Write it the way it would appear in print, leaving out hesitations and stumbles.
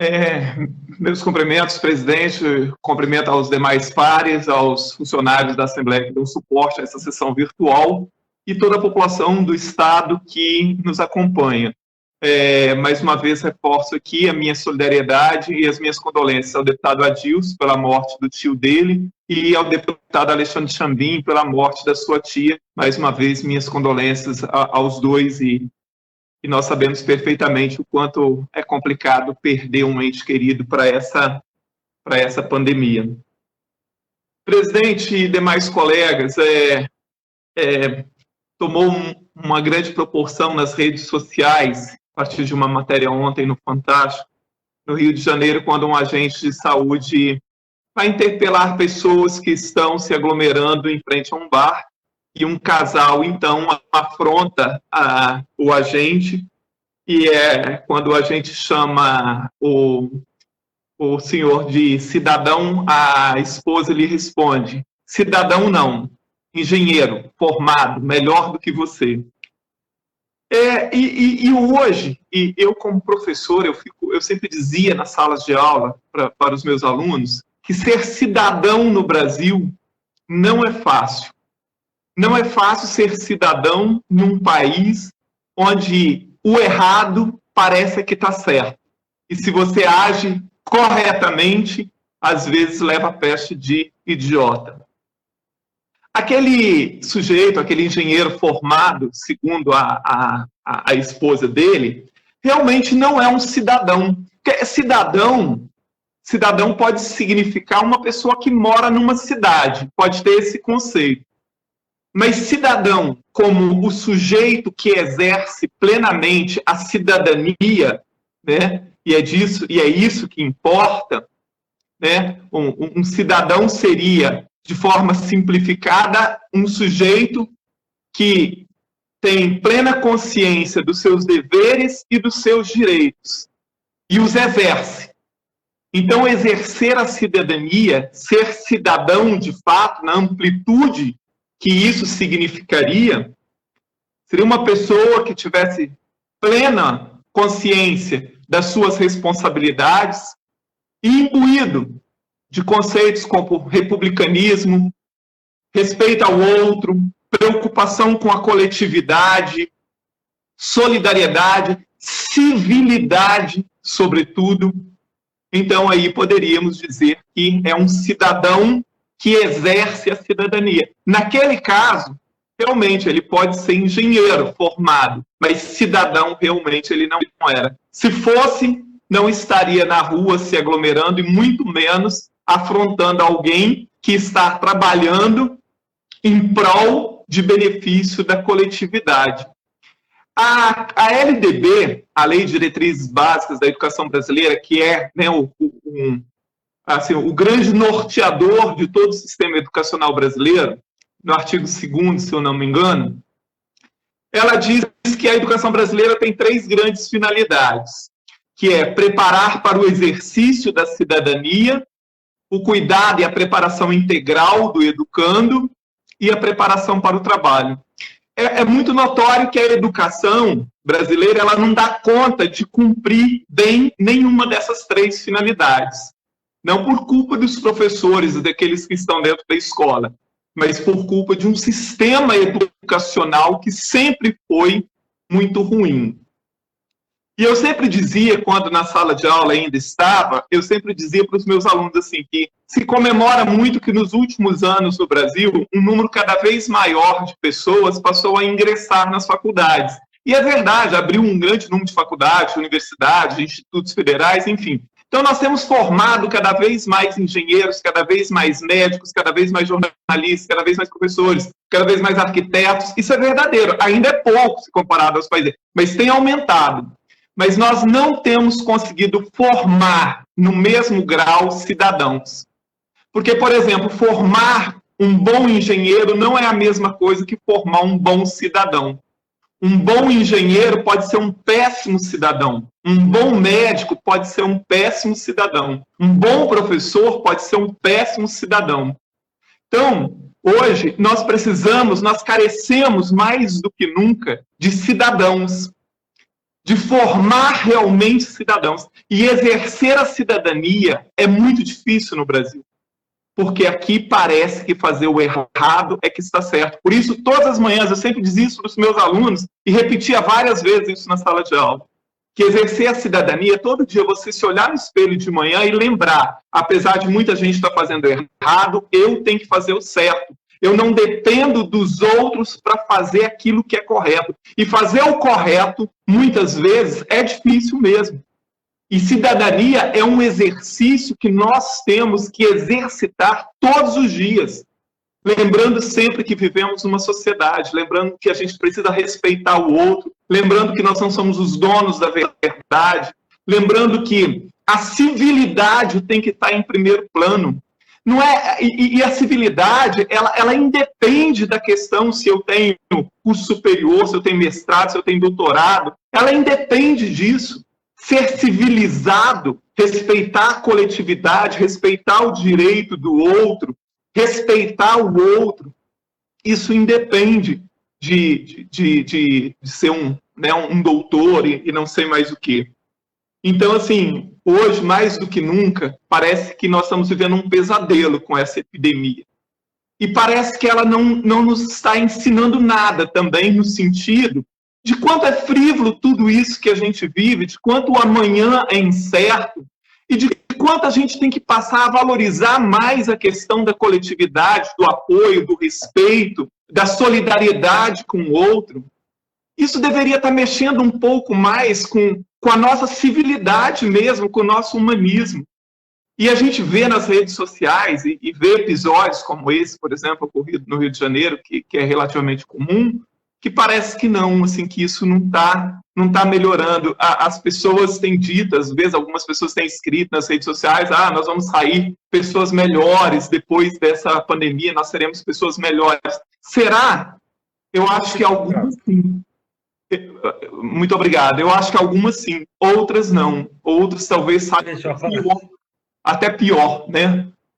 É, Meus cumprimentos, presidente, cumprimento aos demais pares, aos funcionários da Assembleia que dão suporte a essa sessão virtual e toda a população do Estado que nos acompanha. Mais uma vez, reforço aqui a minha solidariedade e as minhas condolências ao deputado Adilson pela morte do tio dele e ao deputado Alexandre Chambim pela morte da sua tia. Mais uma vez, minhas condolências aos dois e nós sabemos perfeitamente o quanto é complicado perder um ente querido para essa pandemia. Presidente e demais colegas, tomou uma grande proporção nas redes sociais, a partir de uma matéria ontem no Fantástico, no Rio de Janeiro, quando um agente de saúde vai interpelar pessoas que estão se aglomerando em frente a um bar, e um casal, então, afronta o agente, e quando o agente chama o senhor de cidadão, a esposa lhe responde: cidadão não, engenheiro, formado, melhor do que você. E hoje, eu como professor, eu sempre dizia nas salas de aula para os meus alunos que ser cidadão no Brasil não é fácil. Não é fácil ser cidadão num país onde o errado parece que está certo. E se você age corretamente, às vezes leva a peste de idiota. Aquele sujeito, aquele engenheiro formado, segundo a esposa dele, realmente não é um cidadão. Porque cidadão pode significar uma pessoa que mora numa cidade, pode ter esse conceito. Mas cidadão, como o sujeito que exerce plenamente a cidadania, né? E é isso que importa, né? Um cidadão seria, de forma simplificada, um sujeito que tem plena consciência dos seus deveres e dos seus direitos e os exerce. Então, exercer a cidadania, ser cidadão de fato, na amplitude que isso significaria, seria uma pessoa que tivesse plena consciência das suas responsabilidades e imbuído de conceitos como republicanismo, respeito ao outro, preocupação com a coletividade, solidariedade, civilidade, sobretudo. Então, aí poderíamos dizer que é um cidadão que exerce a cidadania. Naquele caso, realmente, ele pode ser engenheiro formado, mas cidadão, realmente, ele não era. Se fosse, não estaria na rua se aglomerando e muito menos afrontando alguém que está trabalhando em prol de benefício da coletividade. A LDB, a Lei de Diretrizes Básicas da Educação Brasileira, que é, né, o grande norteador de todo o sistema educacional brasileiro, no artigo 2º, se eu não me engano, ela diz que a educação brasileira tem 3 grandes finalidades, que é preparar para o exercício da cidadania, o cuidado e a preparação integral do educando e a preparação para o trabalho. É muito notório que a educação brasileira ela não dá conta de cumprir bem nenhuma dessas 3 finalidades. Não por culpa dos professores e daqueles que estão dentro da escola, mas por culpa de um sistema educacional que sempre foi muito ruim. E eu sempre dizia, quando na sala de aula ainda estava, eu sempre dizia para os meus alunos assim, que se comemora muito que nos últimos anos no Brasil, um número cada vez maior de pessoas passou a ingressar nas faculdades. E é verdade, abriu um grande número de faculdades, universidades, institutos federais, enfim. Então, nós temos formado cada vez mais engenheiros, cada vez mais médicos, cada vez mais jornalistas, cada vez mais professores, cada vez mais arquitetos. Isso é verdadeiro. Ainda é pouco se comparado aos países, mas tem aumentado. Mas nós não temos conseguido formar no mesmo grau cidadãos. Porque, por exemplo, formar um bom engenheiro não é a mesma coisa que formar um bom cidadão. Um bom engenheiro pode ser um péssimo cidadão. Um bom médico pode ser um péssimo cidadão. Um bom professor pode ser um péssimo cidadão. Então, hoje, nós carecemos mais do que nunca de cidadãos. de formar realmente cidadãos. E exercer a cidadania é muito difícil no Brasil, porque aqui parece que fazer o errado é que está certo. Por isso, todas as manhãs, eu sempre dizia isso para os meus alunos e repetia várias vezes isso na sala de aula, que exercer a cidadania, todo dia você se olhar no espelho de manhã e lembrar, apesar de muita gente estar fazendo errado, eu tenho que fazer o certo. Eu não dependo dos outros para fazer aquilo que é correto. E fazer o correto, muitas vezes, é difícil mesmo. E cidadania é um exercício que nós temos que exercitar todos os dias. Lembrando sempre que vivemos numa sociedade, lembrando que a gente precisa respeitar o outro, lembrando que nós não somos os donos da verdade, lembrando que a civilidade tem que estar em primeiro plano. Não é, e a civilidade, ela independe da questão se eu tenho curso superior, se eu tenho mestrado, se eu tenho doutorado, ela independe disso. Ser civilizado, respeitar a coletividade, respeitar o direito do outro, respeitar o outro, isso independe de ser um doutor e não sei mais o quê. Então, assim, hoje, mais do que nunca, parece que nós estamos vivendo um pesadelo com essa epidemia. E parece que ela não nos está ensinando nada também, no sentido de quanto é frívolo tudo isso que a gente vive, de quanto o amanhã é incerto, e de quanto a gente tem que passar a valorizar mais a questão da coletividade, do apoio, do respeito, da solidariedade com o outro. Isso deveria estar mexendo um pouco mais com a nossa civilidade mesmo, com o nosso humanismo. E a gente vê nas redes sociais e vê episódios como esse, por exemplo, ocorrido no Rio de Janeiro, que é relativamente comum, que parece que não, assim, que isso não tá melhorando. As pessoas têm dito, às vezes, algumas pessoas têm escrito nas redes sociais, nós vamos sair pessoas melhores depois dessa pandemia, nós seremos pessoas melhores. Será? Eu acho que algumas sim. Muito obrigado. Eu acho que algumas sim, outras não. Outras talvez saiam até pior, né?